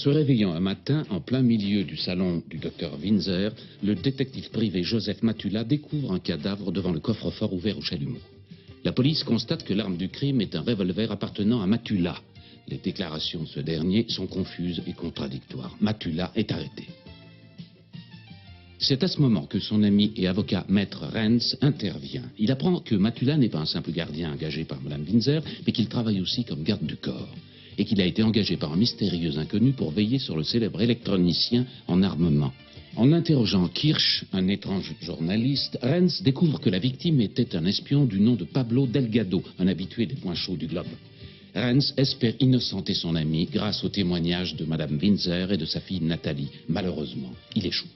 Se réveillant un matin, en plein milieu du salon du docteur Windsor, le détective privé Joseph Matula découvre un cadavre devant le coffre-fort ouvert au chalumeau. La police constate que l'arme du crime est un revolver appartenant à Matula. Les déclarations de ce dernier sont confuses et contradictoires. Matula est arrêté. C'est à ce moment que son ami et avocat maître Renz intervient. Il apprend que Matula n'est pas un simple gardien engagé par Madame Windsor, mais qu'il travaille aussi comme garde du corps, et qu'il a été engagé par un mystérieux inconnu pour veiller sur le célèbre électronicien en armement. En interrogeant Kirsch, un étrange journaliste, Renz découvre que la victime était un espion du nom de Pablo Delgado, un habitué des points chauds du globe. Renz espère innocenter son ami grâce au témoignage de Madame Windsor et de sa fille Nathalie. Malheureusement, il échoue.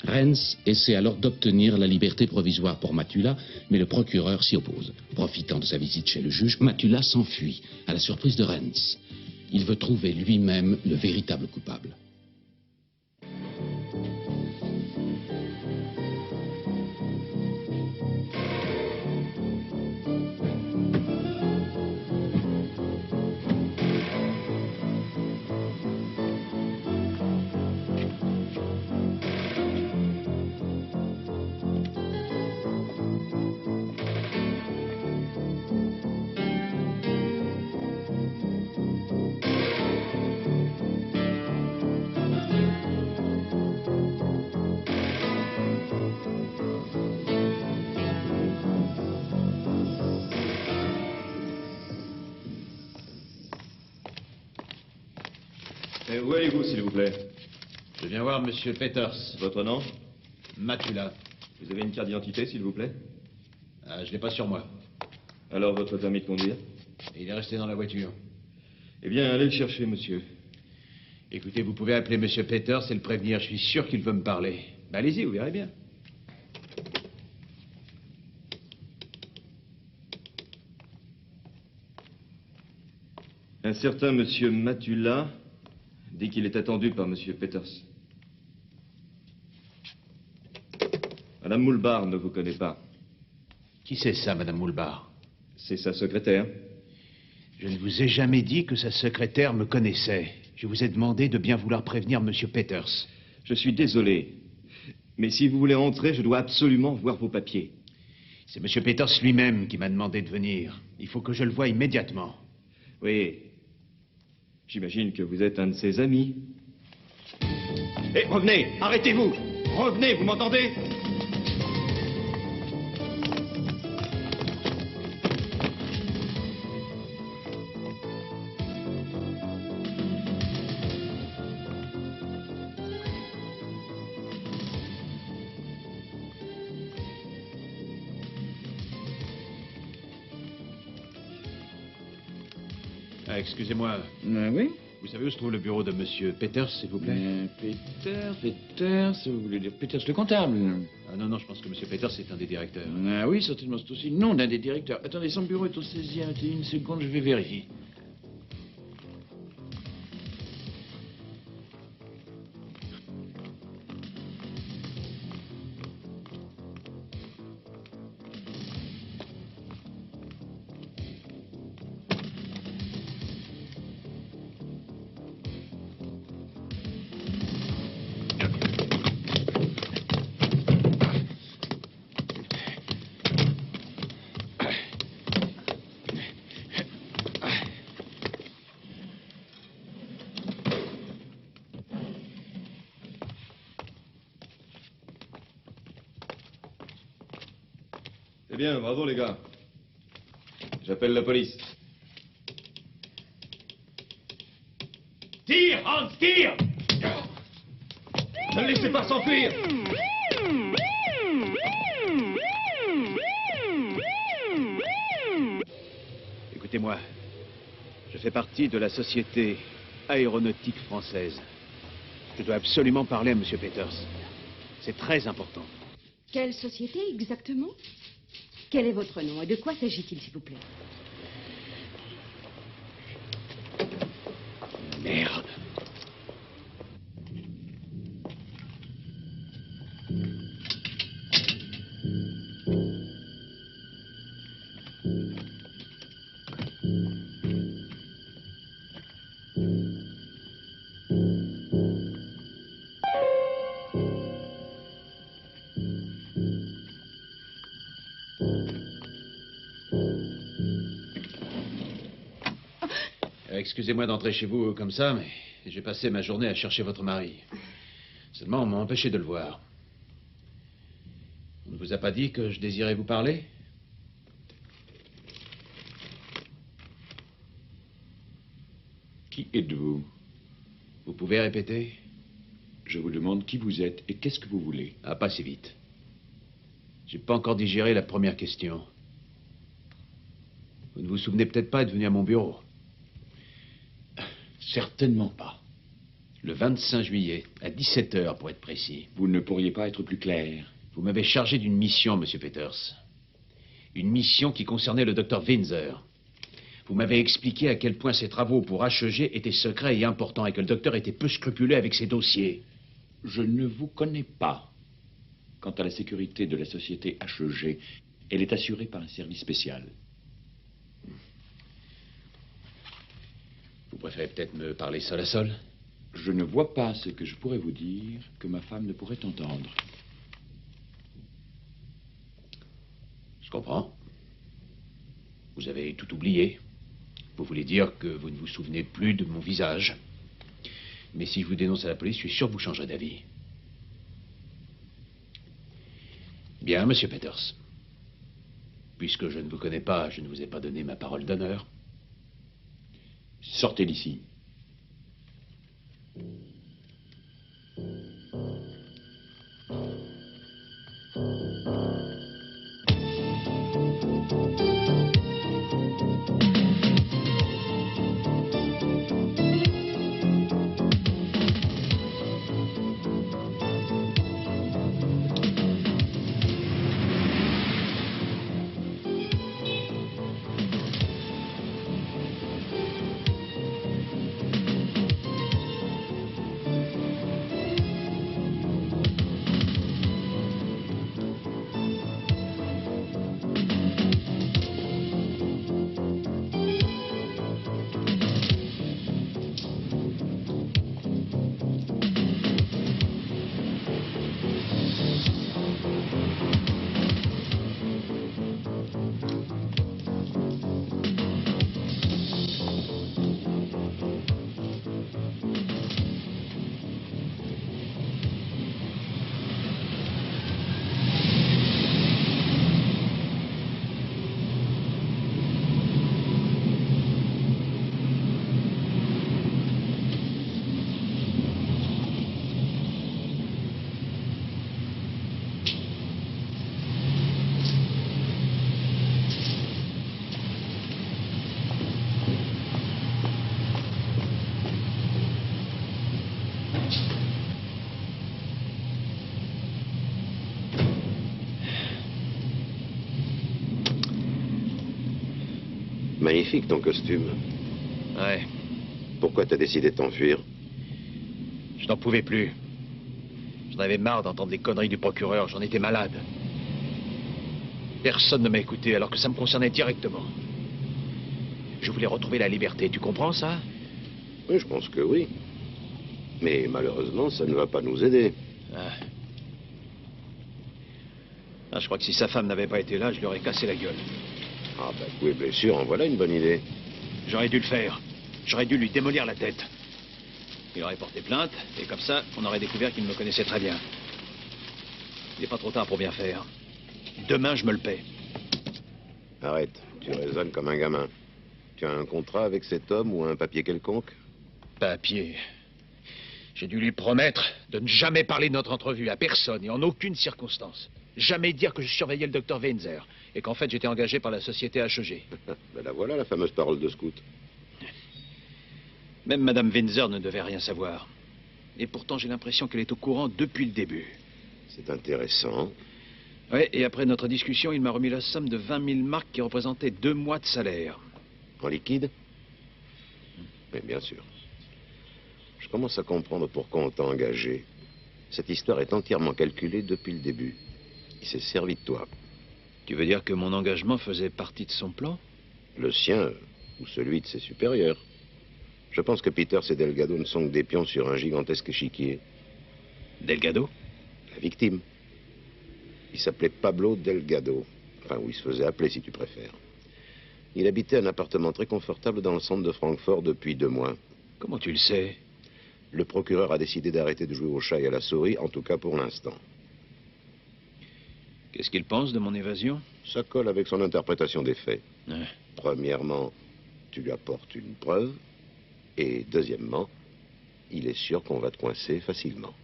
Renz essaie alors d'obtenir la liberté provisoire pour Matula, mais le procureur s'y oppose. Profitant de sa visite chez le juge, Matula s'enfuit, à la surprise de Renz. Il veut trouver lui-même le véritable coupable. Où allez-vous, s'il vous plaît? Je viens voir Monsieur Peters. Votre nom? Matula. Vous avez une carte d'identité, s'il vous plaît? Je l'ai pas sur moi. Alors, votre permis de conduire? Il est resté dans la voiture. Eh bien, allez le chercher, monsieur. Écoutez, vous pouvez appeler Monsieur Peters et le prévenir. Je suis sûr qu'il veut me parler. Ben, allez-y, vous verrez bien. Un certain monsieur Matula dit qu'il est attendu par monsieur Peters. Madame Moulbar ne vous connaît pas. Qui c'est ça, Madame Moulbar? C'est sa secrétaire. Je ne vous ai jamais dit que sa secrétaire me connaissait. Je vous ai demandé de bien vouloir prévenir Monsieur Peters. Je suis désolé, mais si vous voulez rentrer, je dois absolument voir vos papiers. C'est Monsieur Peters lui-même qui m'a demandé de venir. Il faut que je le voie immédiatement. Oui. J'imagine que vous êtes un de ses amis. Hé, revenez! Arrêtez-vous! Revenez, vous m'entendez? Excusez-moi. Oui. Vous savez où se trouve le bureau de Monsieur Peters, s'il vous plaît? Peters, vous voulez dire Peters le comptable? Ah non, je pense que Monsieur Peters est un des directeurs. Ah oui, certainement, c'est aussi le nom d'un des directeurs. Attendez, son bureau est au 16e, attendez une seconde, je vais vérifier. Eh bien, bravo les gars. J'appelle la police. Tire, Hans, tire! Ne le laissez pas s'enfuir! Écoutez-moi, je fais partie de la société aéronautique française. Je dois absolument parler à Monsieur Peters. C'est très important. Quelle société exactement? Quel est votre nom et de quoi s'agit-il, s'il vous plaît? Merde. excusez-moi d'entrer chez vous comme ça, mais j'ai passé ma journée à chercher votre mari. Seulement, on m'a empêché de le voir. On ne vous a pas dit que je désirais vous parler? Qui êtes-vous? Vous pouvez répéter? Je vous demande qui vous êtes et qu'est-ce que vous voulez. Ah, pas si vite. J'ai pas encore digéré la première question. Vous ne vous souvenez peut-être pas être venu à mon bureau. Certainement pas. Le 25 juillet, à 17 h pour être précis. Vous ne pourriez pas être plus clair. Vous m'avez chargé d'une mission, Monsieur Peters. Une mission qui concernait le docteur Windsor. Vous m'avez expliqué à quel point ses travaux pour HEG étaient secrets et importants et que le docteur était peu scrupuleux avec ses dossiers. Je ne vous connais pas. Quant à la sécurité de la société HEG, elle est assurée par un service spécial. Vous préférez peut-être me parler seul à seul? Je ne vois pas ce que je pourrais vous dire que ma femme ne pourrait entendre. Je comprends. Vous avez tout oublié. Vous voulez dire que vous ne vous souvenez plus de mon visage. Mais si je vous dénonce à la police, je suis sûr que vous changerez d'avis. Bien, Monsieur Peters. Puisque je ne vous connais pas, je ne vous ai pas donné ma parole d'honneur. Sortez d'ici. Magnifique ton costume. Ouais, Pourquoi t'as décidé de t'enfuir? je n'en pouvais plus. J'en avais marre d'entendre les conneries du procureur, j'en étais malade. Personne ne m'a écouté alors que ça me concernait directement. Je voulais retrouver la liberté, tu comprends ça? Oui, je pense que oui. Mais malheureusement, ça ne va pas nous aider. Ah, je crois que si sa femme n'avait pas été là, je lui aurais cassé la gueule. Ah bah, coups et blessures, en voilà une bonne idée. J'aurais dû le faire. J'aurais dû lui démolir la tête. Il aurait porté plainte, et comme ça, on aurait découvert qu'il me connaissait très bien. Il n'est pas trop tard pour bien faire. Demain, je me le paie. Arrête, tu raisonnes comme un gamin. Tu as un contrat avec cet homme ou un papier quelconque? Papier. J'ai dû lui promettre de ne jamais parler de notre entrevue à personne et en aucune circonstance. Jamais dire que je surveillais le docteur Windsor et qu'en fait j'étais engagé par la société HEG. Ben la voilà, la fameuse parole de scout. Même Madame Windsor ne devait rien savoir. Et pourtant j'ai l'impression qu'elle est au courant depuis le début. C'est intéressant. Oui, et après notre discussion, il m'a remis la somme de 20 000 marks qui représentait 2 mois de salaire. En liquide? Mais bien sûr. Je commence à comprendre pourquoi on t'a engagé. Cette histoire est entièrement calculée depuis le début. Il s'est servi de toi. Tu veux dire que mon engagement faisait partie de son plan? Le sien ou celui de ses supérieurs. Je pense que Peters et Delgado ne sont que des pions sur un gigantesque échiquier. Delgado? La victime. Il s'appelait Pablo Delgado. Enfin, ou il se faisait appeler, si tu préfères. Il habitait un appartement très confortable dans le centre de Francfort depuis 2 mois. Comment tu le sais? Le procureur a décidé d'arrêter de jouer au chat et à la souris, en tout cas pour l'instant. Qu'est-ce qu'il pense de mon évasion? Ça colle avec son interprétation des faits. Ouais. Premièrement, tu lui apportes une preuve. Et deuxièmement, il est sûr qu'on va te coincer facilement.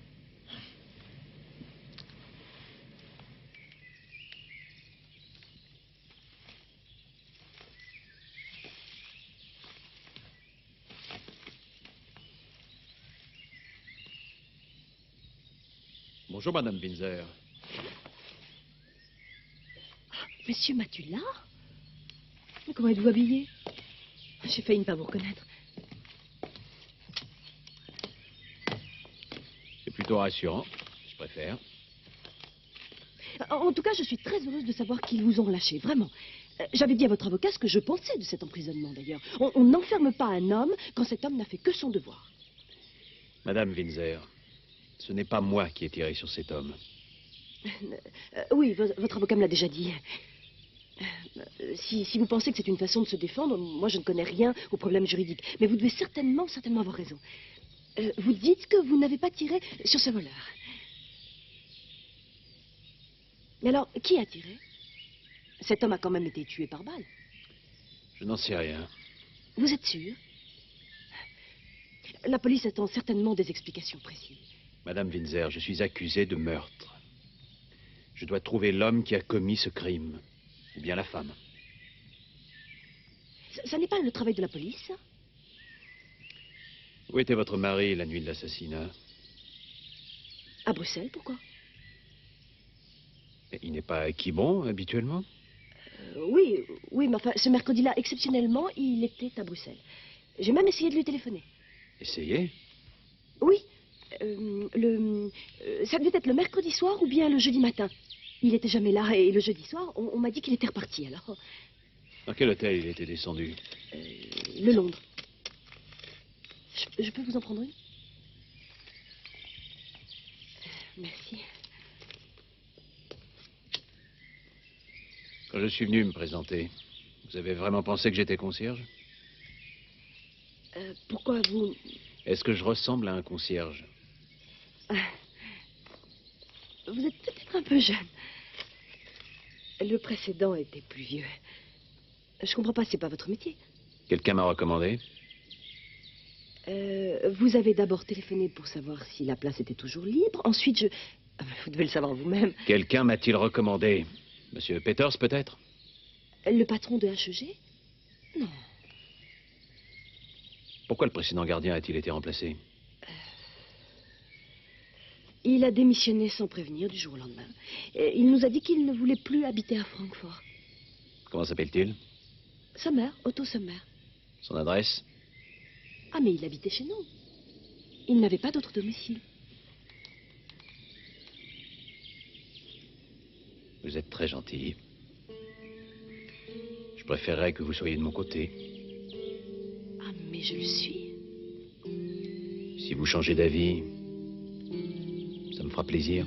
Bonjour, Madame Windsor. Monsieur Matula? Mais comment êtes-vous habillé? J'ai failli ne pas vous reconnaître. C'est plutôt rassurant. Je préfère. En tout cas, je suis très heureuse de savoir qu'ils vous ont relâché, vraiment. J'avais dit à votre avocat ce que je pensais de cet emprisonnement, d'ailleurs. On n'enferme pas un homme quand cet homme n'a fait que son devoir. Madame Windsor, ce n'est pas moi qui ai tiré sur cet homme. Oui, votre avocat me l'a déjà dit. Si vous pensez que c'est une façon de se défendre, moi je ne connais rien aux problèmes juridiques. Mais vous devez certainement avoir raison. Vous dites que vous n'avez pas tiré sur ce voleur. Mais alors, qui a tiré? Cet homme a quand même été tué par balle. Je n'en sais rien. Vous êtes sûr? La police attend certainement des explications précises. Madame Windsor, je suis accusé de meurtre. Je dois trouver l'homme qui a commis ce crime. Ou bien la femme. Ça n'est pas le travail de la police, ça? Où était votre mari la nuit de l'assassinat? À Bruxelles, pourquoi? Mais il n'est pas à Quiberon, habituellement? Oui, mais enfin, ce mercredi-là, exceptionnellement, il était à Bruxelles. J'ai même essayé de lui téléphoner. Essayez. Oui. Ça devait être le mercredi soir ou bien le jeudi matin. Il n'était jamais là et le jeudi soir, on m'a dit qu'il était reparti alors. Dans quel hôtel il était descendu? Le Londres. Je peux vous en prendre une? Merci. Quand je suis venu me présenter, vous avez vraiment pensé que j'étais concierge? Pourquoi vous... Est-ce que je ressemble à un concierge? Vous êtes peut-être un peu jeune. Le précédent était plus vieux. Je comprends pas, c'est pas votre métier. Quelqu'un m'a recommandé? Vous avez d'abord téléphoné pour savoir si la place était toujours libre. Ensuite, vous devez le savoir vous-même. Quelqu'un m'a-t-il recommandé? Monsieur Peters, peut-être? Le patron de HEG? Non. Pourquoi le précédent gardien a-t-il été remplacé? Il a démissionné sans prévenir du jour au lendemain. Il nous a dit qu'il ne voulait plus habiter à Francfort. Comment s'appelle-t-il? Sommer, Otto Sommer. Son adresse? Ah, mais il habitait chez nous. Il n'avait pas d'autre domicile. Vous êtes très gentil. Je préférerais que vous soyez de mon côté. Ah, mais je le suis. Si vous changez d'avis, ça me fera plaisir.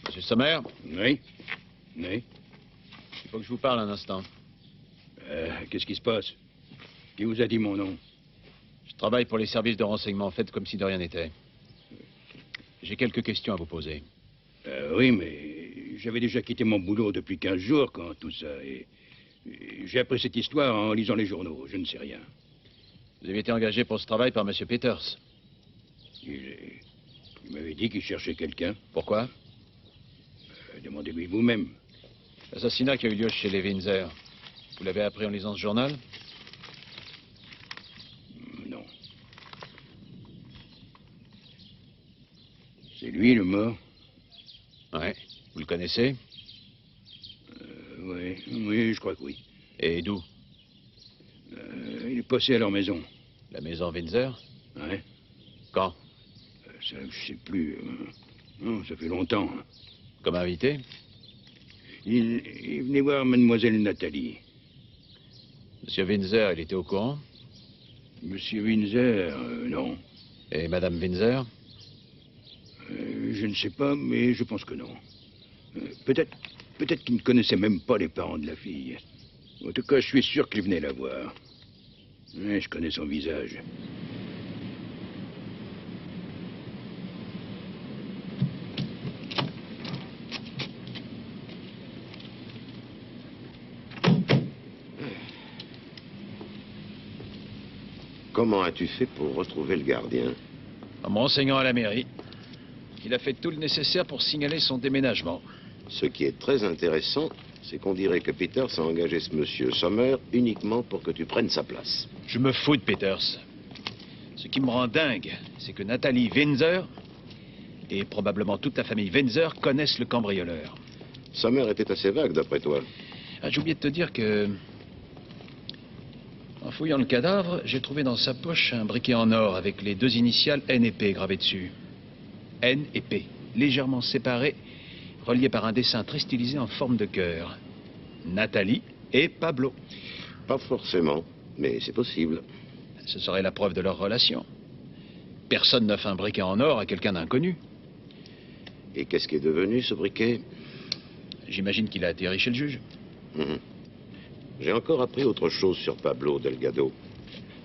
Monsieur Sommer, Oui. Oui. il faut que je vous parle un instant. Qu'est-ce qui se passe? Qui vous a dit mon nom? Je travaille pour les services de renseignement. Faites comme si de rien n'était. J'ai quelques questions à vous poser. Oui, mais j'avais déjà quitté mon boulot depuis 15 jours quand tout ça... Et j'ai appris cette histoire en lisant les journaux. Je ne sais rien. Vous avez été engagé pour ce travail par Monsieur Peters. Il m'avait dit qu'il cherchait quelqu'un. Pourquoi? Demandez-lui vous-même. L'assassinat qui a eu lieu chez les Windsor. Vous l'avez appris en lisant ce journal? Non. C'est lui le mort? Ouais. Vous le connaissez? Oui, je crois que oui. Et d'où? Il est passé à leur maison. La maison Windsor? Ouais. Quand? Ça, je sais plus. Non, ça fait longtemps. Comme invité? Il venait voir mademoiselle Nathalie. Monsieur Windsor, il était au courant? Monsieur Windsor, non. Et Madame Windsor? Je ne sais pas, mais je pense que non. Peut-être qu'il ne connaissait même pas les parents de la fille. En tout cas, je suis sûr qu'il venait la voir. Ouais, je connais son visage. Comment as-tu fait pour retrouver le gardien? En me renseignant à la mairie, il a fait tout le nécessaire pour signaler son déménagement. Ce qui est très intéressant, c'est qu'on dirait que Peters a engagé ce monsieur Sommer uniquement pour que tu prennes sa place. Je me fous de Peters. Ce qui me rend dingue, c'est que Nathalie Windsor et probablement toute la famille Windsor connaissent le cambrioleur. Sommer était assez vague, d'après toi. Ah, j'ai oublié de te dire que... En fouillant le cadavre, j'ai trouvé dans sa poche un briquet en or avec les 2 initiales N et P gravées dessus. N et P, légèrement séparés, reliés par un dessin très stylisé en forme de cœur. Nathalie et Pablo. Pas forcément, mais c'est possible. Ce serait la preuve de leur relation. Personne n'offre un briquet en or à quelqu'un d'inconnu. Et qu'est-ce qui est devenu, ce briquet? J'imagine qu'il a atterri chez le juge. J'ai encore appris autre chose sur Pablo Delgado.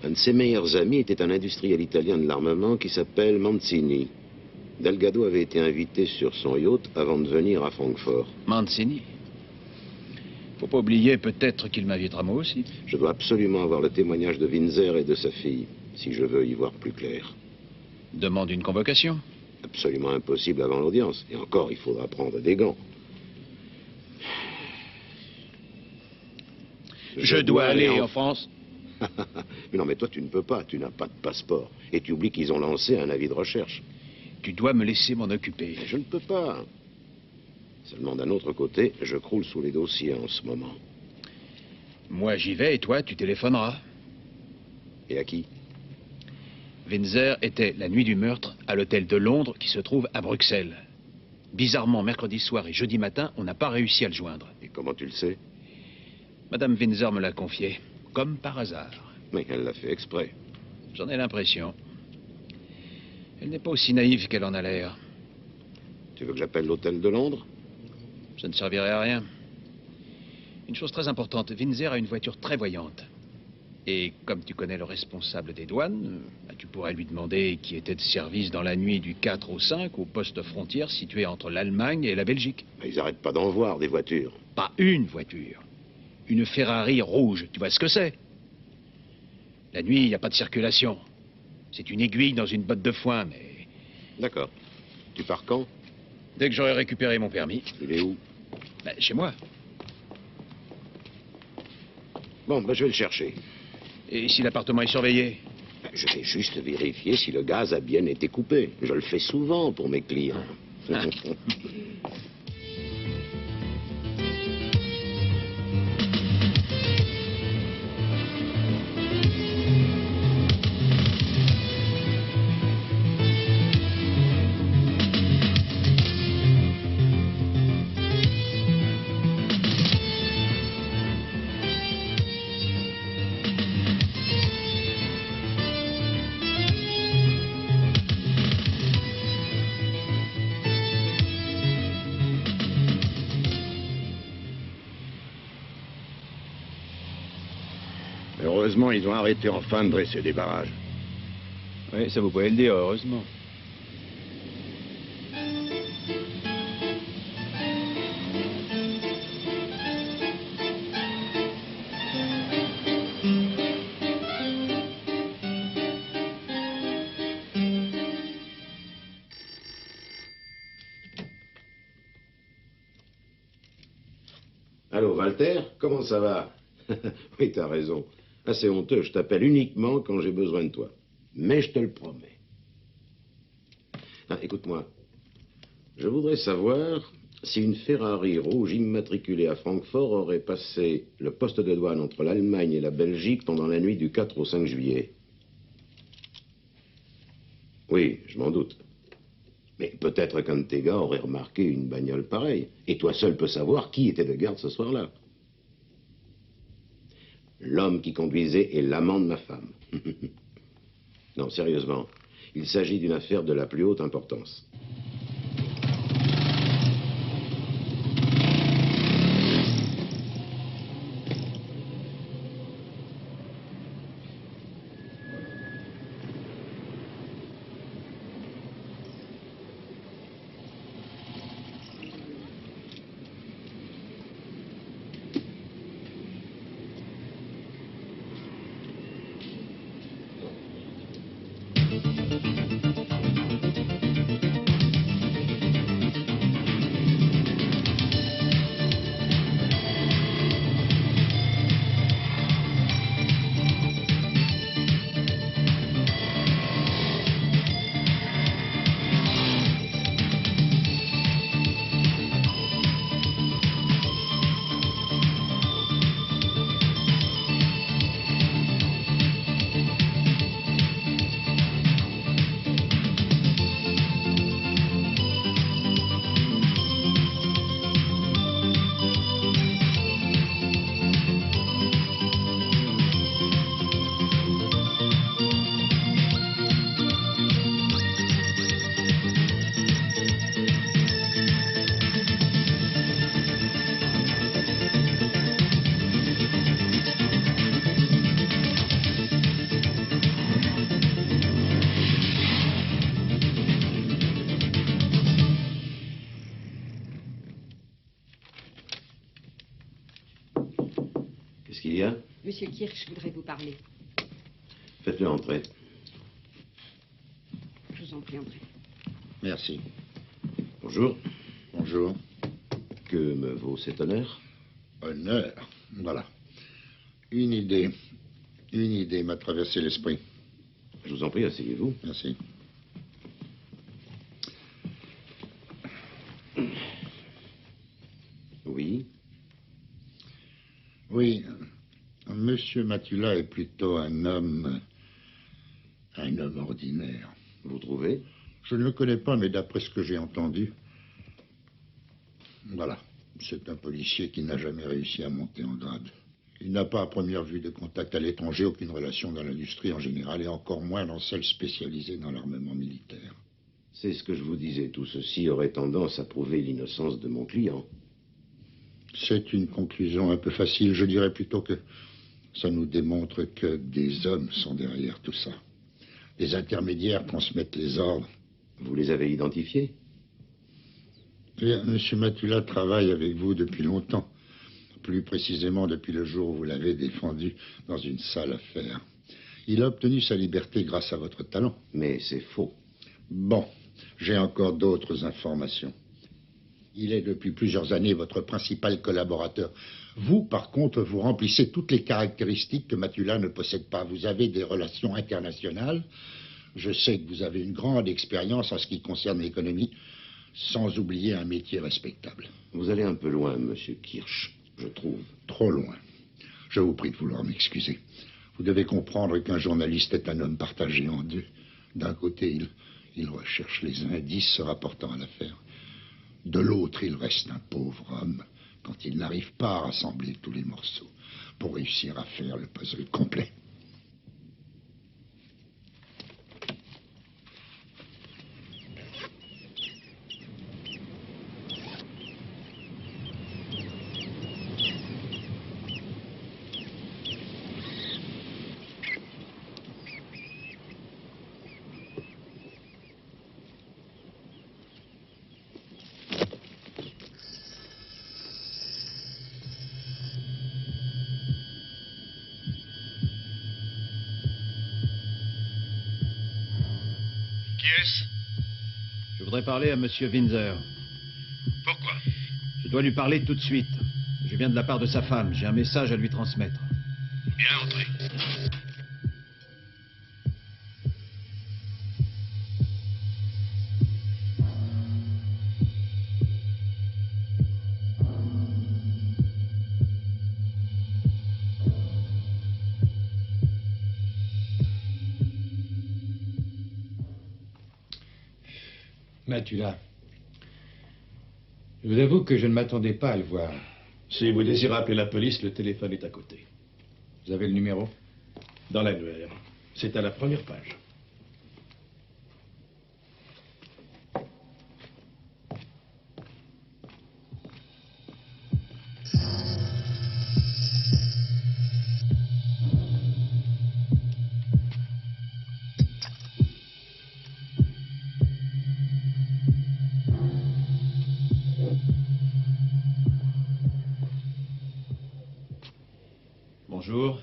Un de ses meilleurs amis était un industriel italien de l'armement qui s'appelle Mancini. Delgado avait été invité sur son yacht avant de venir à Francfort. Mancini. Faut pas oublier peut-être qu'il m'invitera moi aussi. Je dois absolument avoir le témoignage de Windsor et de sa fille, si je veux y voir plus clair. Demande une convocation. Absolument impossible avant l'audience. Et encore, il faudra prendre des gants. Je dois aller en France. Mais non, mais toi, tu ne peux pas. Tu n'as pas de passeport. Et tu oublies qu'ils ont lancé un avis de recherche. Tu dois me laisser m'en occuper. Mais je ne peux pas. Seulement, d'un autre côté, je croule sous les dossiers en ce moment. Moi, j'y vais et toi, tu téléphoneras. Et à qui? Windsor était, la nuit du meurtre, à l'hôtel de Londres qui se trouve à Bruxelles. Bizarrement, mercredi soir et jeudi matin, on n'a pas réussi à le joindre. Et comment tu le sais? Madame Windsor me l'a confié, comme par hasard. Mais elle l'a fait exprès. J'en ai l'impression. Elle n'est pas aussi naïve qu'elle en a l'air. Tu veux que j'appelle l'hôtel de Londres? Ça ne servirait à rien. Une chose très importante, Windsor a une voiture très voyante. Et comme tu connais le responsable des douanes, tu pourrais lui demander qui était de service dans la nuit du 4 au 5 au poste frontière situé entre l'Allemagne et la Belgique. Mais ils n'arrêtent pas d'en voir, des voitures. Pas une voiture. Une Ferrari rouge, tu vois ce que c'est? La nuit, il n'y a pas de circulation. C'est une aiguille dans une botte de foin, mais... D'accord. Tu pars quand? Dès que j'aurai récupéré mon permis. Il est où? Chez moi. Bon, je vais le chercher. Et si l'appartement est surveillé? Je vais juste vérifier si le gaz a bien été coupé. Je le fais souvent pour mes clients. Heureusement, ils ont arrêté enfin de dresser des barrages. Oui, ça vous pouvez le dire, heureusement. Allô, Walter? Comment ça va? Oui, t'as raison. Assez honteux, je t'appelle uniquement quand j'ai besoin de toi. Mais je te le promets. Ah, écoute-moi. Je voudrais savoir si une Ferrari rouge immatriculée à Francfort aurait passé le poste de douane entre l'Allemagne et la Belgique pendant la nuit du 4 au 5 juillet. Oui, je m'en doute. Mais peut-être qu'un de tes gars aurait remarqué une bagnole pareille. Et toi seul peux savoir qui était de garde ce soir-là. L'homme qui conduisait est l'amant de ma femme. Non, sérieusement, il s'agit d'une affaire de la plus haute importance. Qu'est-ce qu'il y a? Monsieur Kirsch voudrait vous parler. Faites-le entrer. Je vous en prie, entrez. Merci. Bonjour. Bonjour. Que me vaut cet honneur? Honneur. Voilà. Une idée m'a traversé l'esprit. Je vous en prie, asseyez-vous. Merci. Oui. Oui, Monsieur Matula est plutôt un homme ordinaire. Vous trouvez? Je ne le connais pas, mais d'après ce que j'ai entendu, voilà, c'est un policier qui n'a jamais réussi à monter en grade. Il n'a pas à première vue de contact à l'étranger, aucune relation dans l'industrie en général, et encore moins dans celle spécialisée dans l'armement militaire. C'est ce que je vous disais. Tout ceci aurait tendance à prouver l'innocence de mon client. C'est une conclusion un peu facile. Je dirais plutôt que ça nous démontre que des hommes sont derrière tout ça. Des intermédiaires transmettent les ordres. Vous les avez identifiés? Monsieur Matula travaille avec vous depuis longtemps. Plus précisément depuis le jour où vous l'avez défendu dans une sale affaire. Il a obtenu sa liberté grâce à votre talent. Mais c'est faux. Bon, j'ai encore d'autres informations. Il est depuis plusieurs années votre principal collaborateur. Vous, par contre, vous remplissez toutes les caractéristiques que Matula ne possède pas. Vous avez des relations internationales. Je sais que vous avez une grande expérience en ce qui concerne l'économie, sans oublier un métier respectable. Vous allez un peu loin, monsieur Kirsch, je trouve. Trop loin. Je vous prie de vouloir m'excuser. Vous devez comprendre qu'un journaliste est un homme partagé en deux. D'un côté, il recherche les indices se rapportant à l'affaire. De l'autre, il reste un pauvre homme quand il n'arrive pas à rassembler tous les morceaux pour réussir à faire le puzzle complet. Je voudrais parler à Monsieur Windsor. Pourquoi? Je dois lui parler tout de suite. Je viens de la part de sa femme. J'ai un message à lui transmettre. Bien, entrez. Matula, je vous avoue que je ne m'attendais pas à le voir. Si vous désirez appeler la police, le téléphone est à côté. Vous avez le numéro? Dans l'annuaire. C'est à la première page. Bonjour.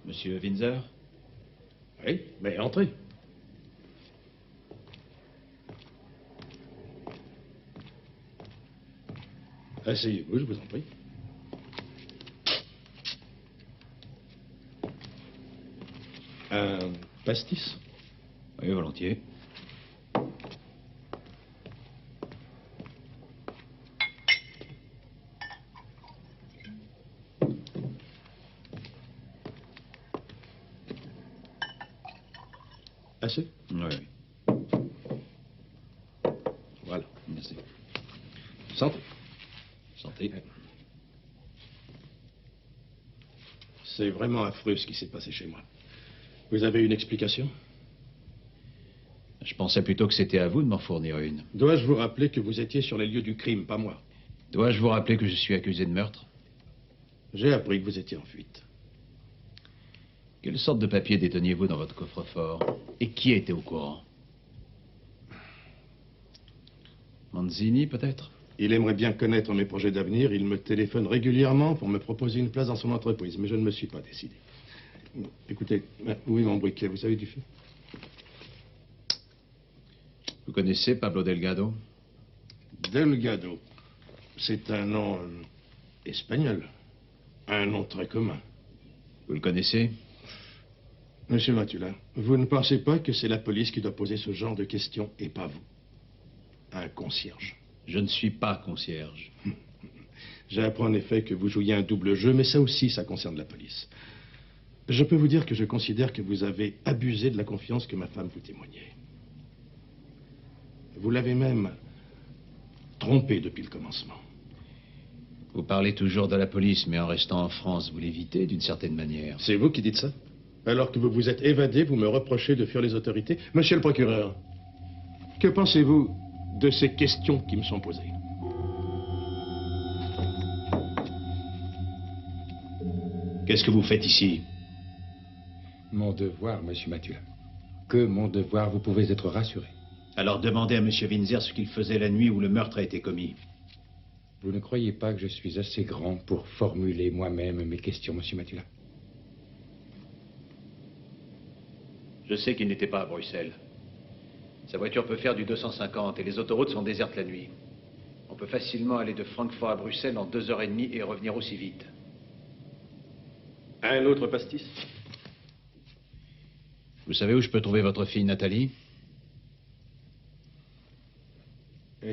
Monsieur Windsor? Oui, mais entrez. Asseyez-vous, je vous en prie. Un pastis? Oui, volontiers. Assez? Oui, oui. Voilà. Merci. Santé. Santé. C'est vraiment affreux ce qui s'est passé chez moi. Vous avez une explication? Je pensais plutôt que c'était à vous de m'en fournir une. Dois-je vous rappeler que vous étiez sur les lieux du crime, pas moi? Dois-je vous rappeler que je suis accusé de meurtre? J'ai appris que vous étiez en fuite. Quelle sorte de papier déteniez-vous dans votre coffre-fort? Et qui était au courant? Manzini, peut-être? Il aimerait bien connaître mes projets d'avenir. Il me téléphone régulièrement pour me proposer une place dans son entreprise, mais je ne me suis pas décidé. Écoutez, où est mon briquet? Vous avez du feu? Vous connaissez Pablo Delgado? Delgado. C'est un nom espagnol. Un nom très commun. Vous le connaissez? Monsieur Matula, vous ne pensez pas que c'est la police qui doit poser ce genre de questions et pas vous? Un concierge. Je ne suis pas concierge. J'apprends en effet que vous jouiez un double jeu, mais ça aussi, ça concerne la police. Je peux vous dire que je considère que vous avez abusé de la confiance que ma femme vous témoignait. Vous l'avez même trompée depuis le commencement. Vous parlez toujours de la police, mais en restant en France, vous l'évitez d'une certaine manière. C'est vous qui dites ça? Alors que vous vous êtes évadé, vous me reprochez de fuir les autorités. Monsieur le procureur, que pensez-vous de ces questions qui me sont posées? Qu'est-ce que vous faites ici? Mon devoir, monsieur Matula. Que mon devoir, vous pouvez être rassuré. Alors demandez à monsieur Windsor ce qu'il faisait la nuit où le meurtre a été commis. Vous ne croyez pas que je suis assez grand pour formuler moi-même mes questions, monsieur Matula? Je sais qu'il n'était pas à Bruxelles. Sa voiture peut faire du 250 et les autoroutes sont désertes la nuit. On peut facilement aller de Francfort à Bruxelles en 2h30 et revenir aussi vite. Un autre pastis? Vous savez où je peux trouver votre fille Nathalie?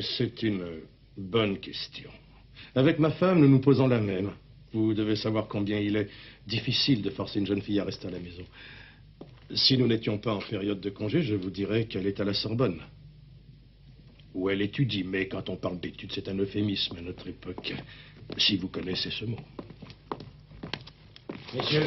C'est une bonne question. Avec ma femme, nous nous posons la même. Vous devez savoir combien il est difficile de forcer une jeune fille à rester à la maison. Si nous n'étions pas en période de congé, je vous dirais qu'elle est à la Sorbonne. Où elle étudie, mais quand on parle d'études, c'est un euphémisme à notre époque. Si vous connaissez ce mot. Messieurs.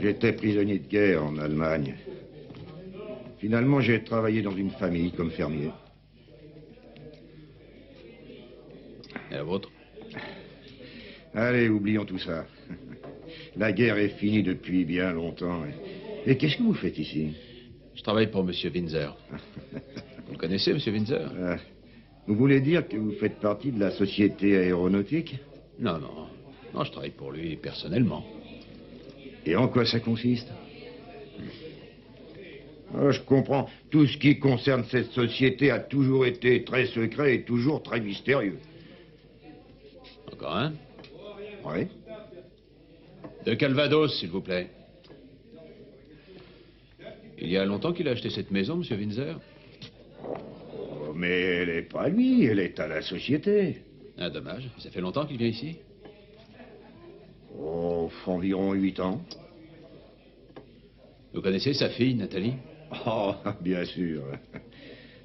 J'étais prisonnier de guerre en Allemagne. Finalement, j'ai travaillé dans une famille comme fermier. Et la vôtre? Allez, oublions tout ça. La guerre est finie depuis bien longtemps. Et qu'est-ce que vous faites ici? Je travaille pour M. Windsor. Vous le connaissez, M. Windsor? Vous voulez dire que vous faites partie de la société aéronautique? Non, non. Non, je travaille pour lui personnellement. Et en quoi ça consiste? Oh, je comprends. Tout ce qui concerne cette société a toujours été très secret et toujours très mystérieux. Encore un? Oui. De Calvados, s'il vous plaît. Il y a longtemps qu'il a acheté cette maison, M. Windsor? Oh, mais elle n'est pas à lui, elle est à la société. Ah, dommage. Ça fait longtemps qu'il vient ici? Oh, environ 8 ans. Vous connaissez sa fille, Nathalie? Oh, bien sûr.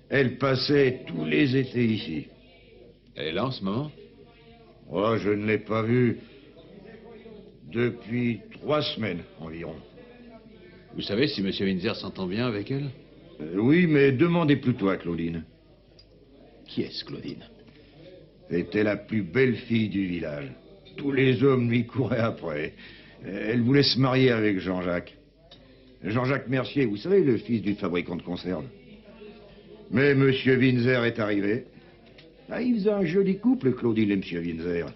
Elle passait tous les étés ici. Elle est là en ce moment? Oh, je ne l'ai pas vue depuis 3 semaines environ. Vous savez si M. Windsor s'entend bien avec elle? Oui, mais demandez plutôt à Claudine. Qui est-ce, Claudine? C'était la plus belle fille du village. Tous les hommes lui couraient après. Elle voulait se marier avec Jean-Jacques. Jean-Jacques Mercier, vous savez, le fils du fabricant de conserves. Mais M. Windsor est arrivé. Ah, ils faisaient un joli couple, Claudine et M. Windsor.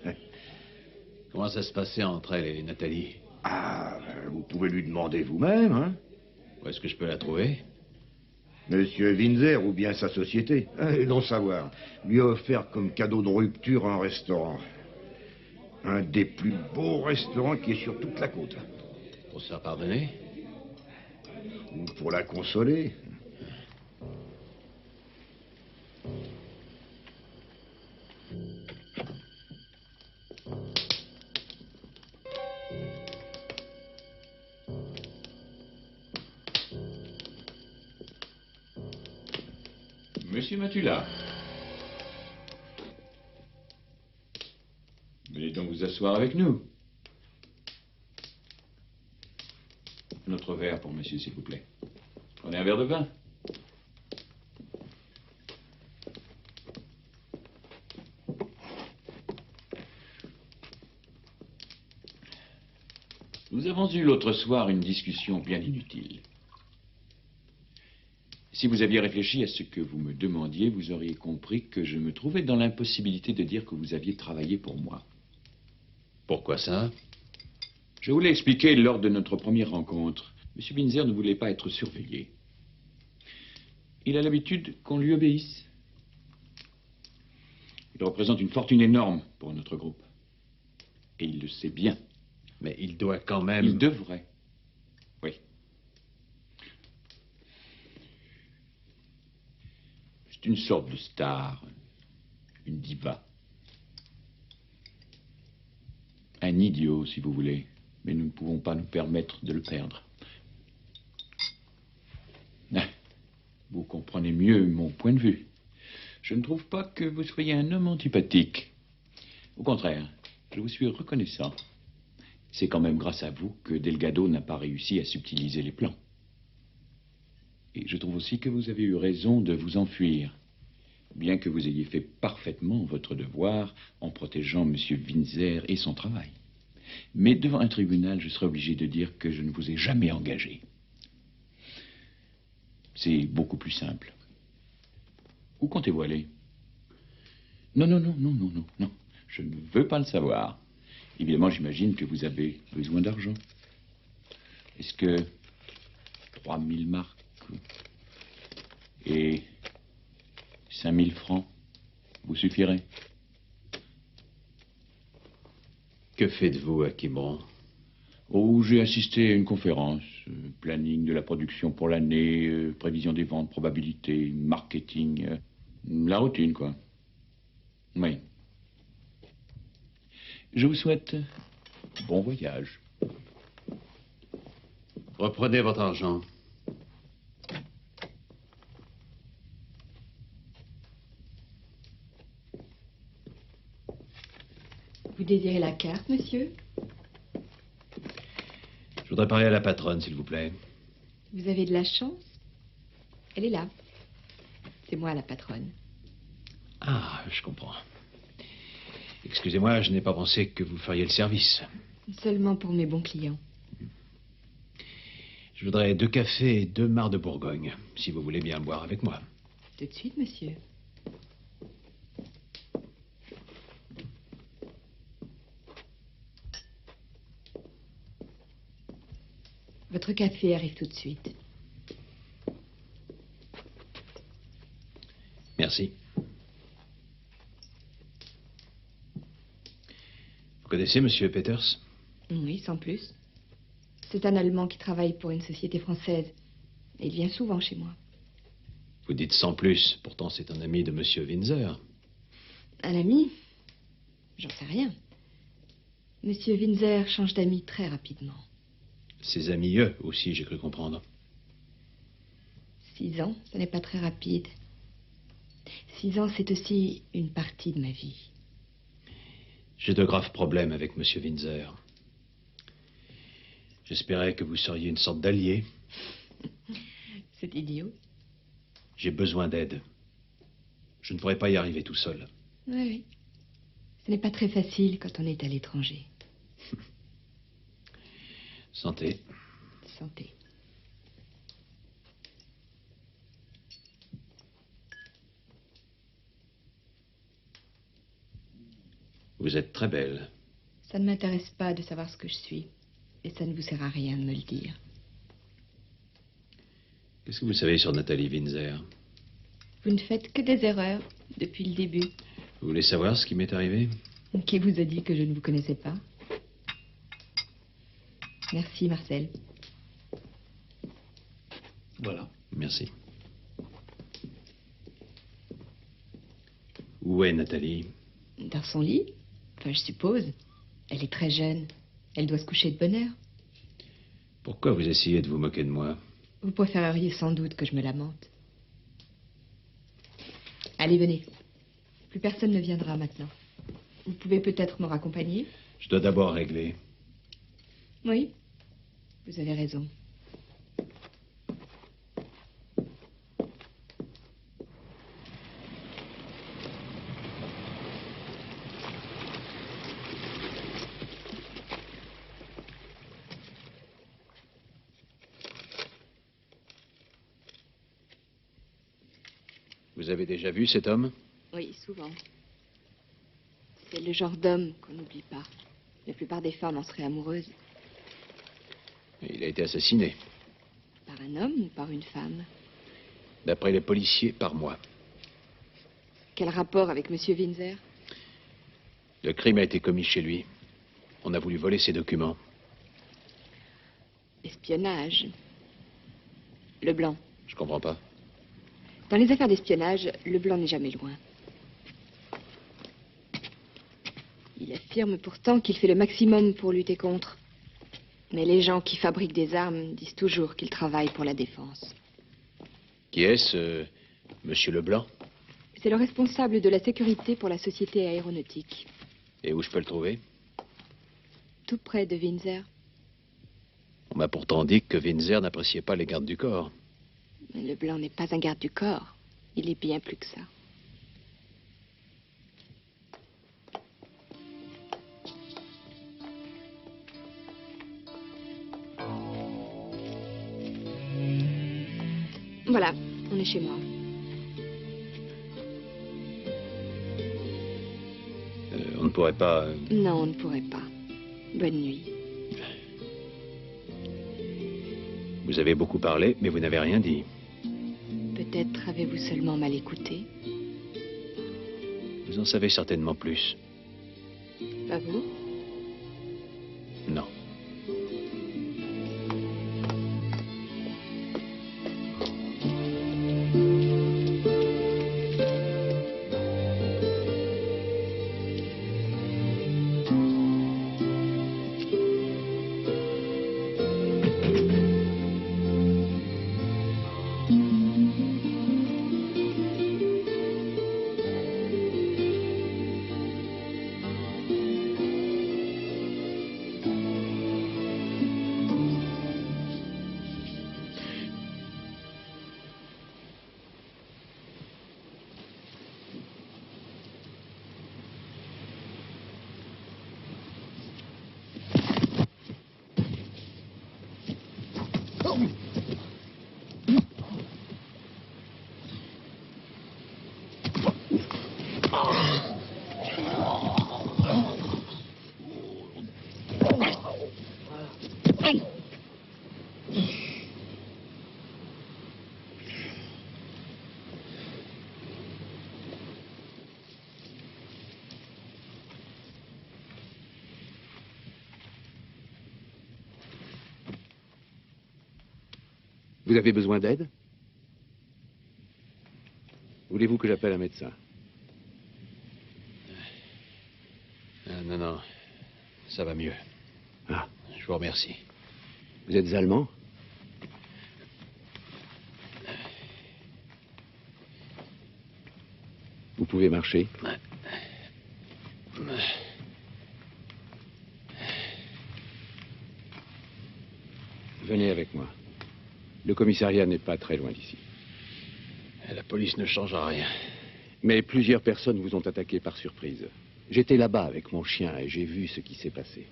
Comment ça se passait entre elle et Nathalie? Ah, vous pouvez lui demander vous-même, hein? Où est-ce que je peux la trouver? Monsieur Windsor ou bien sa société, non savoir, lui a offert comme cadeau de rupture un restaurant. Un des plus beaux restaurants qui est sur toute la côte. Pour se faire pardonner? Ou pour la consoler. Monsieur Matula. Venez donc vous asseoir avec nous. Notre verre pour monsieur, s'il vous plaît. Prenez un verre de vin. Nous avons eu l'autre soir une discussion bien inutile. Si vous aviez réfléchi à ce que vous me demandiez, vous auriez compris que je me trouvais dans l'impossibilité de dire que vous aviez travaillé pour moi. Pourquoi ça? Je vous l'ai expliqué lors de notre première rencontre. M. Windsor ne voulait pas être surveillé. Il a l'habitude qu'on lui obéisse. Il représente une fortune énorme pour notre groupe. Et il le sait bien. Mais il doit quand même... Il devrait. Oui. C'est une sorte de star. Une diva. Un idiot, si vous voulez. Mais nous ne pouvons pas nous permettre de le perdre. Vous comprenez mieux mon point de vue. Je ne trouve pas que vous soyez un homme antipathique. Au contraire, je vous suis reconnaissant. C'est quand même grâce à vous que Delgado n'a pas réussi à subtiliser les plans. Et je trouve aussi que vous avez eu raison de vous enfuir, bien que vous ayez fait parfaitement votre devoir en protégeant M. Windsor et son travail. Mais devant un tribunal, je serai obligé de dire que je ne vous ai jamais engagé. C'est beaucoup plus simple. Où comptez-vous aller? Non, non, non, non, non, non, non. Je ne veux pas le savoir. Évidemment, j'imagine que vous avez besoin d'argent. Est-ce que 3000 marks et 5000 francs vous suffiraient? Que faites-vous à Quiberon? Oh, j'ai assisté à une conférence. Planning de la production pour l'année, prévision des ventes, probabilité, marketing. La routine, quoi. Oui. Je vous souhaite bon voyage. Reprenez votre argent. Vous désirez la carte, monsieur? Je voudrais parler à la patronne, s'il vous plaît. Vous avez de la chance. Elle est là. C'est moi la patronne. Ah, je comprends. Excusez-moi, je n'ai pas pensé que vous feriez le service. Seulement pour mes bons clients. Je voudrais 2 cafés et 2 mares de Bourgogne, si vous voulez bien boire avec moi. Tout de suite, monsieur. Votre café arrive tout de suite. Merci. Vous connaissez Monsieur Peters? Oui, sans plus. C'est un Allemand qui travaille pour une société française. Et il vient souvent chez moi. Vous dites sans plus, pourtant c'est un ami de Monsieur Windsor. Un ami? J'en sais rien. Monsieur Windsor change d'amis très rapidement. Ses amis, eux, aussi, j'ai cru comprendre. 6 ans, ce n'est pas très rapide. 6 ans, c'est aussi une partie de ma vie. J'ai de graves problèmes avec Monsieur Windsor. J'espérais que vous seriez une sorte d'allié. C'est idiot. J'ai besoin d'aide. Je ne pourrais pas y arriver tout seul. Oui, oui. Ce n'est pas très facile quand on est à l'étranger. Santé. Santé. Vous êtes très belle. Ça ne m'intéresse pas de savoir ce que je suis. Et ça ne vous sert à rien de me le dire. Qu'est-ce que vous savez sur Nathalie Windsor? Vous ne faites que des erreurs depuis le début. Vous voulez savoir ce qui m'est arrivé? Qui vous a dit que je ne vous connaissais pas? Merci, Marcel. Voilà. Merci. Où est Nathalie? Dans son lit? Enfin, je suppose. Elle est très jeune. Elle doit se coucher de bonne heure. Pourquoi vous essayez de vous moquer de moi? Vous préféreriez sans doute que je me lamente. Allez, venez. Plus personne ne viendra maintenant. Vous pouvez peut-être me raccompagner? Je dois d'abord régler. Oui, vous avez raison. Vous avez déjà vu cet homme? Oui, souvent. C'est le genre d'homme qu'on n'oublie pas. La plupart des femmes en seraient amoureuses. Il a été assassiné. Par un homme ou par une femme? D'après les policiers, par moi. Quel rapport avec Monsieur Windsor? Le crime a été commis chez lui. On a voulu voler ses documents. Espionnage. Leblanc. Je comprends pas. Dans les affaires d'espionnage, Leblanc n'est jamais loin. Il affirme pourtant qu'il fait le maximum pour lutter contre. Mais les gens qui fabriquent des armes disent toujours qu'ils travaillent pour la défense. Qui est-ce, Monsieur Leblanc? C'est le responsable de la sécurité pour la société aéronautique. Et où je peux le trouver? Tout près de Windsor. On m'a pourtant dit que Windsor n'appréciait pas les gardes du corps. Mais Leblanc n'est pas un garde du corps. Il est bien plus que ça. Voilà, on est chez moi. On ne pourrait pas... Non, on ne pourrait pas. Bonne nuit. Vous avez beaucoup parlé, mais vous n'avez rien dit. Peut-être avez-vous seulement mal écouté. Vous en savez certainement plus. Pas vous? Non. Vous avez besoin d'aide? Voulez-vous que j'appelle un médecin? Non, non. Ça va mieux. Ah. Je vous remercie. Vous êtes allemand? Vous pouvez marcher? Venez avec moi. Le commissariat n'est pas très loin d'ici. La police ne changera rien. Mais plusieurs personnes vous ont attaqué par surprise. J'étais là-bas avec mon chien et j'ai vu ce qui s'est passé.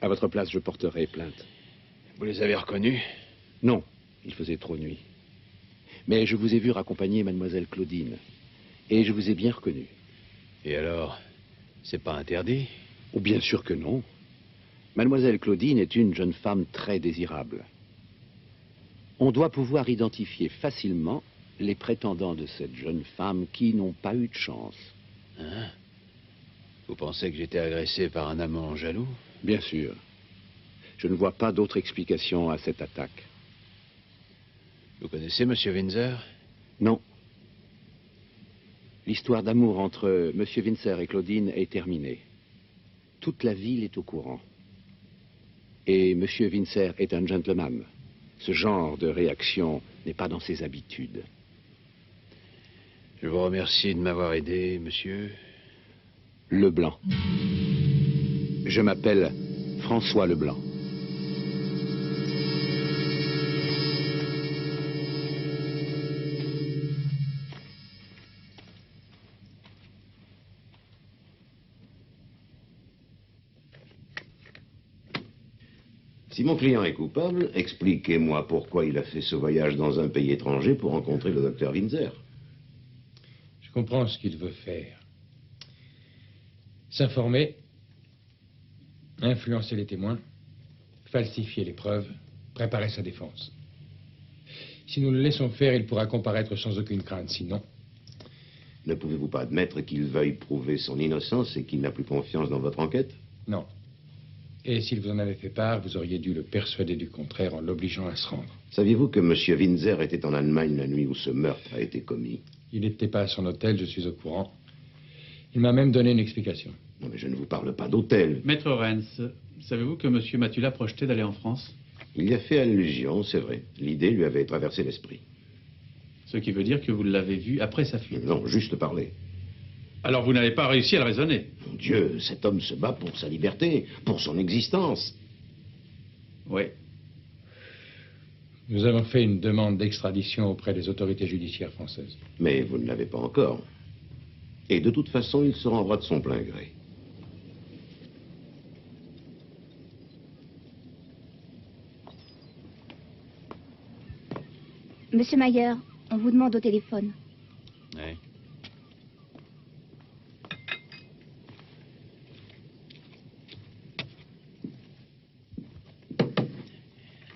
À votre place, je porterai plainte. Vous les avez reconnus? Non, il faisait trop nuit. Mais je vous ai vu raccompagner mademoiselle Claudine. Et je vous ai bien reconnu. Et alors, c'est pas interdit? Oh, bien sûr que non. Mademoiselle Claudine est une jeune femme très désirable. On doit pouvoir identifier facilement les prétendants de cette jeune femme qui n'ont pas eu de chance. Hein? Vous pensez que j'étais agressé par un amant jaloux? Bien sûr. Je ne vois pas d'autre explication à cette attaque. Vous connaissez M. Windsor? Non. L'histoire d'amour entre M. Windsor et Claudine est terminée. Toute la ville est au courant. Et M. Windsor est un gentleman. Ce genre de réaction n'est pas dans ses habitudes. Je vous remercie de m'avoir aidé, monsieur. Leblanc. Je m'appelle François Leblanc. Si mon client est coupable, expliquez-moi pourquoi il a fait ce voyage dans un pays étranger pour rencontrer le docteur Windsor. Je comprends ce qu'il veut faire. S'informer, influencer les témoins, falsifier les preuves, préparer sa défense. Si nous le laissons faire, il pourra comparaître sans aucune crainte. Sinon... Ne pouvez-vous pas admettre qu'il veuille prouver son innocence et qu'il n'a plus confiance dans votre enquête? Non. Et s'il vous en avait fait part, vous auriez dû le persuader du contraire en l'obligeant à se rendre. Saviez-vous que M. Windsor était en Allemagne la nuit où ce meurtre a été commis? Il n'était pas à son hôtel, je suis au courant. Il m'a même donné une explication. Non, mais je ne vous parle pas d'hôtel. Maître Renz, savez-vous que M. Matula projetait d'aller en France? Il y a fait allusion, c'est vrai. L'idée lui avait traversé l'esprit. Ce qui veut dire que vous l'avez vu après sa fuite. Non, juste parler. Alors vous n'avez pas réussi à le raisonner? Mon Dieu, cet homme se bat pour sa liberté, pour son existence. Oui. Nous avons fait une demande d'extradition auprès des autorités judiciaires françaises. Mais vous ne l'avez pas encore. Et de toute façon, il se rendra de son plein gré. Monsieur Mayer, on vous demande au téléphone. Oui.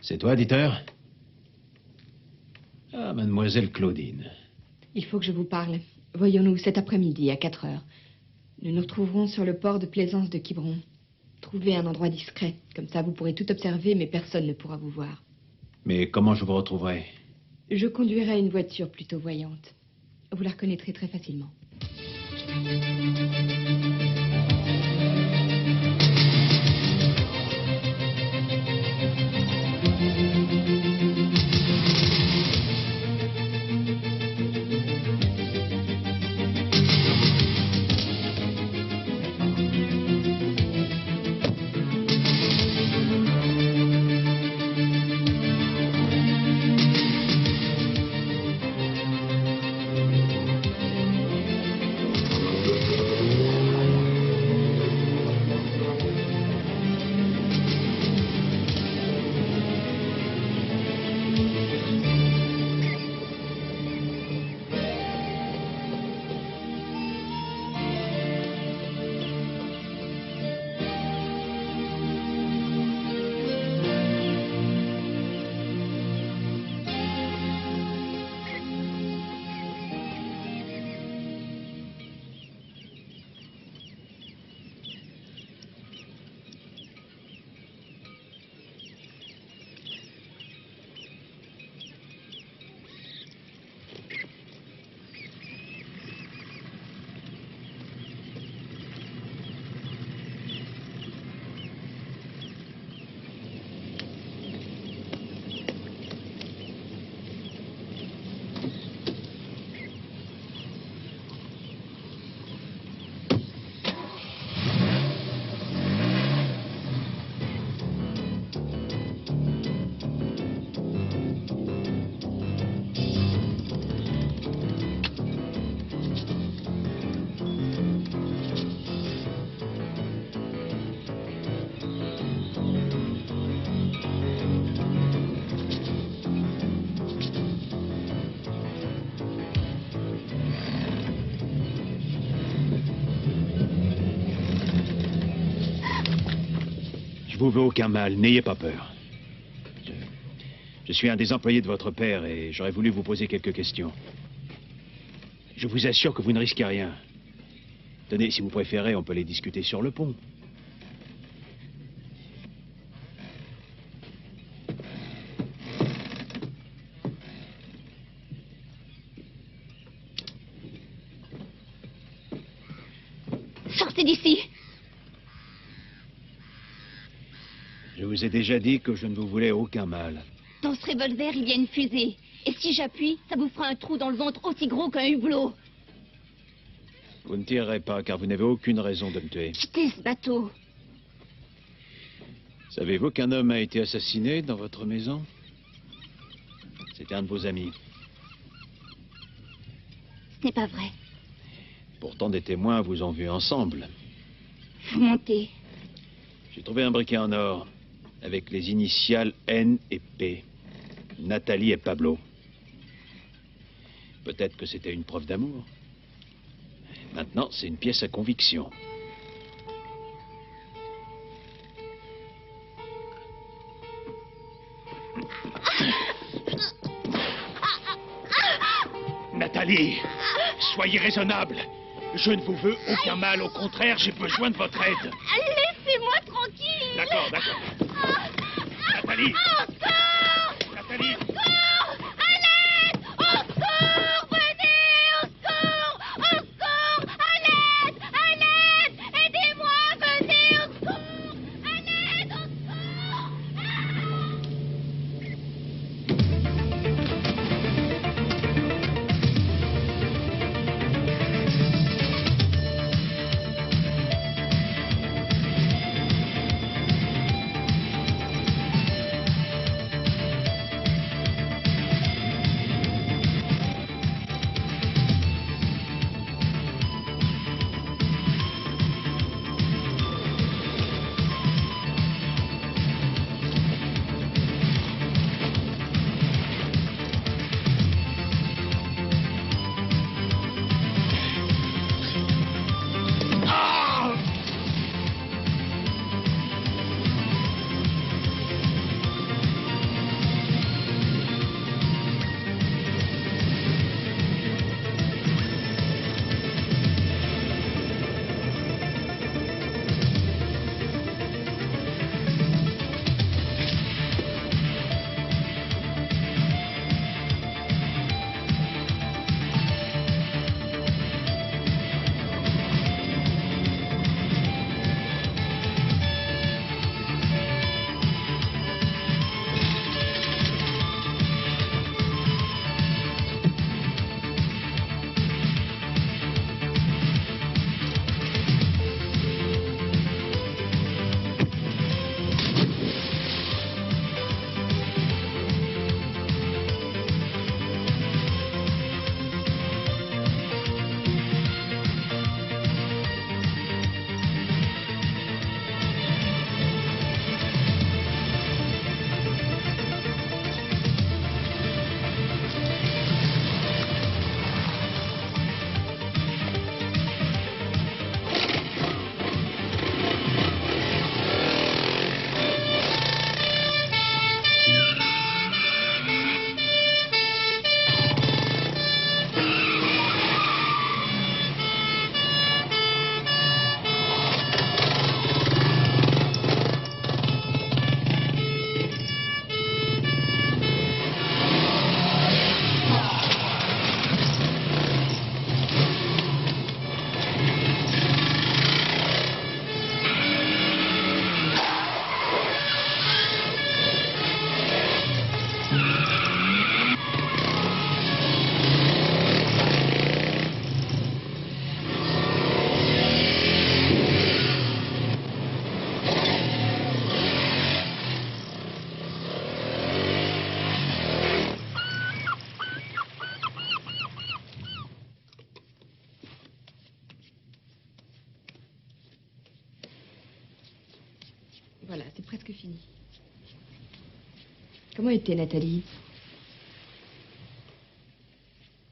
C'est toi, Dieter? Ah, mademoiselle Claudine. Il faut que je vous parle. Voyons-nous cet après-midi à 4 heures. Nous nous retrouverons sur le port de plaisance de Quiberon. Trouvez un endroit discret. Comme ça, vous pourrez tout observer, mais personne ne pourra vous voir. Mais comment je vous retrouverai? Je conduirai une voiture plutôt voyante. Vous la reconnaîtrez très facilement. vous veux aucun mal, n'ayez pas peur. Je suis un des employés de votre père et j'aurais voulu vous poser quelques questions. Je vous assure que vous ne risquez rien. Tenez, si vous préférez, on peut les discuter sur le pont. Sortez d'ici. Je vous ai déjà dit que je ne vous voulais aucun mal. Dans ce revolver, il y a une fusée. Et si j'appuie, ça vous fera un trou dans le ventre aussi gros qu'un hublot. Vous ne tirerez pas, car vous n'avez aucune raison de me tuer. Quittez ce bateau. Savez-vous qu'un homme a été assassiné dans votre maison? C'était un de vos amis. Ce n'est pas vrai. Pourtant, des témoins vous ont vu ensemble. Vous mentez. J'ai trouvé un briquet en or, avec les initiales N et P. Nathalie et Pablo. Peut-être que c'était une preuve d'amour. Maintenant, c'est une pièce à conviction. Nathalie, soyez raisonnable. Je ne vous veux aucun mal, au contraire, j'ai besoin de votre aide. Laissez-moi tranquille. D'accord, d'accord. Nathalie. Encore. Nathalie. Encore. À l'aide. Encore. Venez. Encore. Encore. À l'aide. À l'aide. Aidez-moi. Venez. Encore. À l'aide. Encore. Voilà, c'est presque fini. Comment était Nathalie?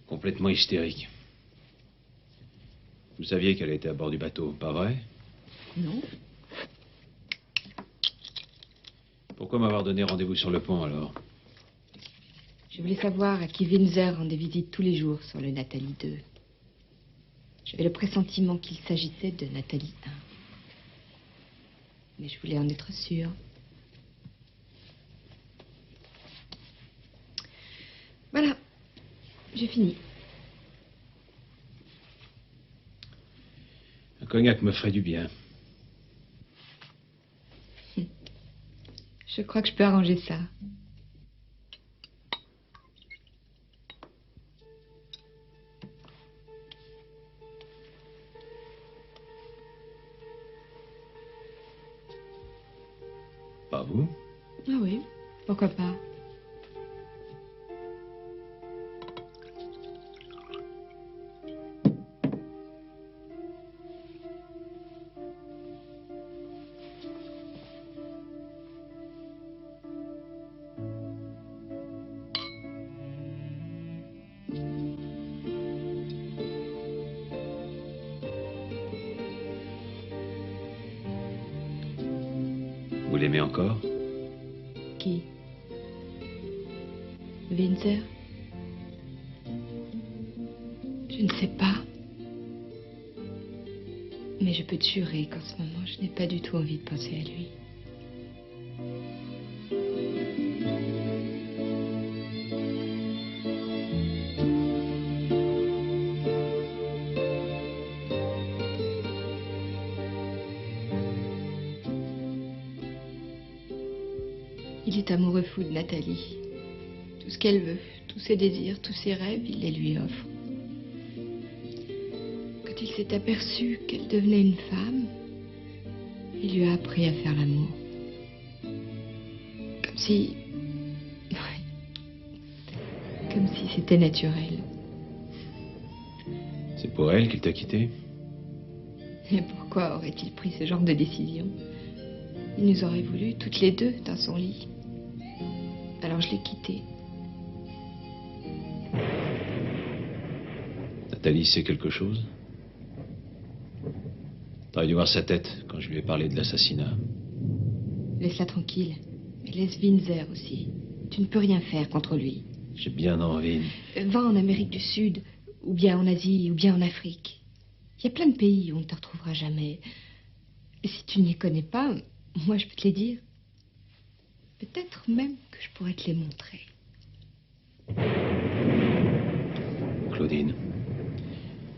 Complètement hystérique. Vous saviez qu'elle était à bord du bateau, pas vrai? Non. Pourquoi m'avoir donné rendez-vous sur le pont, alors? Je voulais savoir à qui Windsor rendait visite tous les jours sur le Nathalie 2. J'avais le pressentiment qu'il s'agissait de Nathalie 1. Mais je voulais en être sûre. Voilà, j'ai fini. Un cognac me ferait du bien. Je crois que je peux arranger ça. Pas vous? Ah oui, pourquoi pas? Vous l'aimez encore? Qui? Windsor? Je ne sais pas. Mais je peux te jurer qu'en ce moment, je n'ai pas du tout envie de penser à lui. Il est amoureux fou de Nathalie. Tout ce qu'elle veut, tous ses désirs, tous ses rêves, il les lui offre. Quand il s'est aperçu qu'elle devenait une femme, il lui a appris à faire l'amour. Comme si... ouais. Comme si c'était naturel. C'est pour elle qu'il t'a quitté? Et pourquoi aurait-il pris ce genre de décision? Il nous aurait voulu toutes les deux dans son lit. Alors je l'ai quitté. Nathalie sait quelque chose? T'aurais dû voir sa tête quand je lui ai parlé de l'assassinat. Laisse-la tranquille. Et laisse Windsor aussi. Tu ne peux rien faire contre lui. J'ai bien envie. Va en Amérique du Sud, ou bien en Asie, ou bien en Afrique. Il y a plein de pays où on ne te retrouvera jamais. Et si tu n'y connais pas, moi je peux te les dire. Peut-être même que je pourrais te les montrer. Claudine,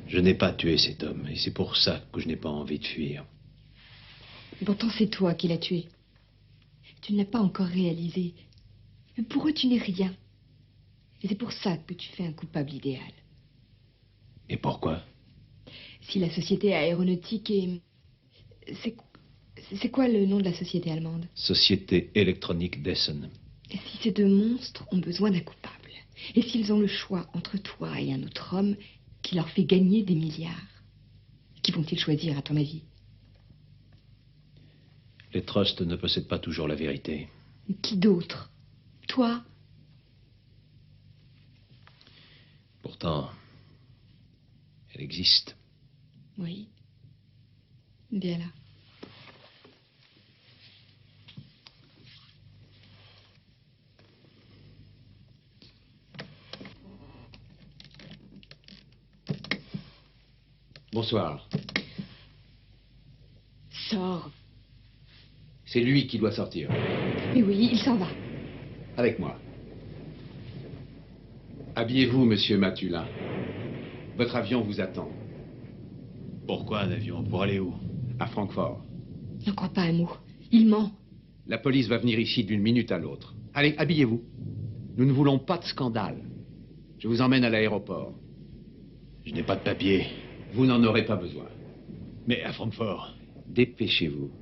je n'ai pas tué cet homme, et c'est pour ça que je n'ai pas envie de fuir. Pourtant, c'est toi qui l'as tué. Tu ne l'as pas encore réalisé. Mais pour eux, tu n'es rien. Et c'est pour ça que tu fais un coupable idéal. Et pourquoi? Si la société aéronautique est... C'est quoi le nom de la société allemande? Société électronique d'Essen. Et si ces deux monstres ont besoin d'un coupable? Et s'ils ont le choix entre toi et un autre homme qui leur fait gagner des milliards? Qui vont-ils choisir, à ton avis? Les trusts ne possèdent pas toujours la vérité. Qui d'autre? Toi? Pourtant, elle existe. Oui. Bien là. Bonsoir. Sors. C'est lui qui doit sortir. Mais oui, il s'en va. Avec moi. Habillez-vous, monsieur Matulin. Votre avion vous attend. Pourquoi un avion? Pour aller où? À Francfort. N'en crois pas un mot. Il ment. La police va venir ici d'une minute à l'autre. Allez, habillez-vous. Nous ne voulons pas de scandale. Je vous emmène à l'aéroport. Je n'ai pas de papier. Vous n'en aurez pas besoin. Mais à Francfort. Dépêchez-vous.